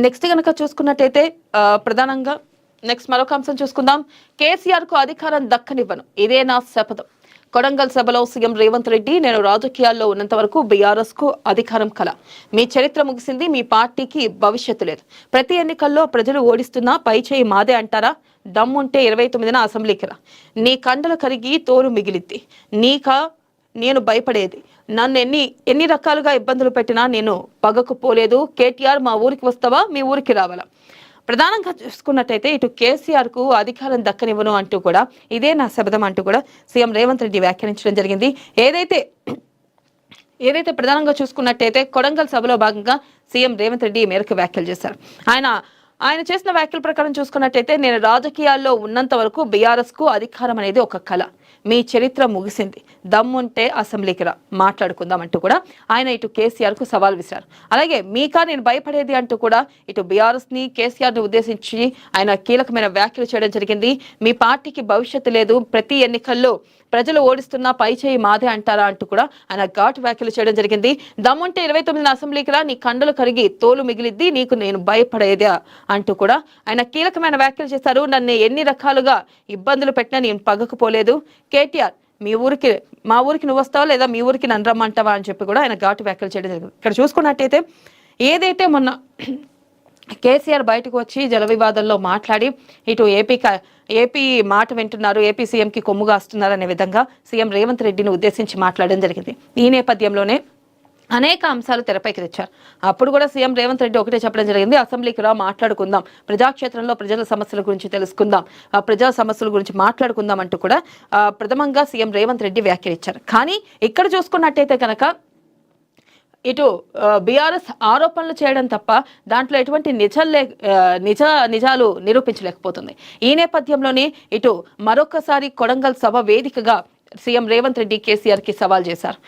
Next గనక చూసుకున్నట్టయితే ప్రధానంగా నెక్స్ట్ మరొక అంశం చూసుకుందాం. కేసీఆర్ కు అధికారం దక్కనివ్వను, ఇదే నా శపథం. కొడంగల్ సభలో సీఎం రేవంత్ రెడ్డి, నేను రాజకీయాల్లో ఉన్నంత వరకు బీఆర్ఎస్ కు అధికారం కల. మీ చరిత్ర ముగిసింది, మీ పార్టీకి భవిష్యత్తు లేదు. ప్రతి ఎన్నికల్లో ప్రజలు ఓడిస్తున్నా పై చేయి మాదే అంటారా? దమ్ముంటే 29న అసెంబ్లీకి రా. నీ కండలు కరిగి తోలు మిగిలిద్ది. నేను భయపడేది. నన్ను ఎన్ని రకాలుగా ఇబ్బందులు పెట్టినా నేను పగకు పోలేదు. కేటీఆర్ మా ఊరికి వస్తావా, మీ ఊరికి రావాలా? ప్రధానంగా చూసుకున్నట్టయితే ఇటు కేసీఆర్ కు అధికారం దక్కనివ్వను అంటూ కూడా, ఇదే నా శబదం అంటూ కూడా సీఎం రేవంత్ రెడ్డి వ్యాఖ్యానించడం జరిగింది. ఏదైతే ప్రధానంగా చూసుకున్నట్టయితే కొడంగల్ సభలో భాగంగా సీఎం రేవంత్ రెడ్డి ఈ మేరకు వ్యాఖ్యలు చేశారు. ఆయన చేసిన వ్యాఖ్యల ప్రకారం చూసుకున్నట్టయితే, నేను రాజకీయాల్లో ఉన్నంత వరకు బీఆర్ఎస్ కు అధికారం అనేది ఒక కళ. మీ చరిత్ర ముగిసింది, దమ్ముంటే అసెంబ్లీకి రా, మాట్లాడుకుందాం అంటూ కూడా ఆయన ఇటు కేసీఆర్ కు సవాల్ విసిరారు. అలాగే మీకా నేను భయపడేది అంటూ కూడా ఇటు బీఆర్ఎస్ ని కేసీఆర్ ని ఉద్దేశించి ఆయన కీలకమైన వ్యాఖ్యలు చేయడం జరిగింది. మీ పార్టీకి భవిష్యత్తు లేదు, ప్రతి ఎన్నికల్లో ప్రజలు ఓడిస్తున్నా పై చేయి మాదే అంటారా అంటూ కూడా ఆయన ఘాటు వ్యాఖ్యలు చేయడం జరిగింది. దమ్ముంటే 29న అసెంబ్లీకి రా, నీ కండలు కరిగి తోలు మిగిలిద్ది, నీకు నేను భయపడేదే అంటూ కూడా ఆయన కీలకమైన వ్యాఖ్యలు చేశారు. నన్ను ఎన్ని రకాలుగా ఇబ్బందులు పెట్టినా నేను పగకపోలేదు. కేటీఆర్ మా ఊరికి నువ్వు వస్తావా, లేదా మీ ఊరికి నన్ను రమ్మంటావా అని చెప్పి కూడా ఆయన ఘాటు వ్యాఖ్యలు చేయడం జరిగింది. ఇక్కడ చూసుకున్నట్టయితే ఏదైతే మొన్న కేసీఆర్ బయటకు వచ్చి జల వివాదంలో మాట్లాడి ఇటు ఏపీ మాట వింటున్నారు, ఏపీ సీఎంకి కొమ్ముగా వస్తున్నారు అనే విధంగా సీఎం రేవంత్ రెడ్డిని ఉద్దేశించి మాట్లాడడం జరిగింది. ఈ నేపథ్యంలోనే అనేక అంశాలు తెరపైకి తెచ్చారు. అప్పుడు కూడా సీఎం రేవంత్ రెడ్డి ఒకటే చెప్పడం జరిగింది, అసెంబ్లీకి రా, మాట్లాడుకుందాం, ప్రజాక్షేత్రంలో ప్రజల సమస్యల గురించి తెలుసుకుందాం, ప్రజా సమస్యల గురించి మాట్లాడుకుందాం అంటూ కూడా ప్రథమంగా సీఎం రేవంత్ రెడ్డి వ్యాఖ్యలిచ్చారు. కానీ ఇక్కడ చూసుకున్నట్టయితే కనుక ఇటు బీఆర్ఎస్ ఆరోపణలు చేయడం తప్ప దాంట్లో ఎటువంటి నిజాలు నిరూపించలేకపోతుంది. ఈ నేపథ్యంలోనే ఇటు మరొకసారి కొడంగల్ సభ వేదికగా సీఎం రేవంత్ రెడ్డి కేసీఆర్ కి సవాల్ చేశారు.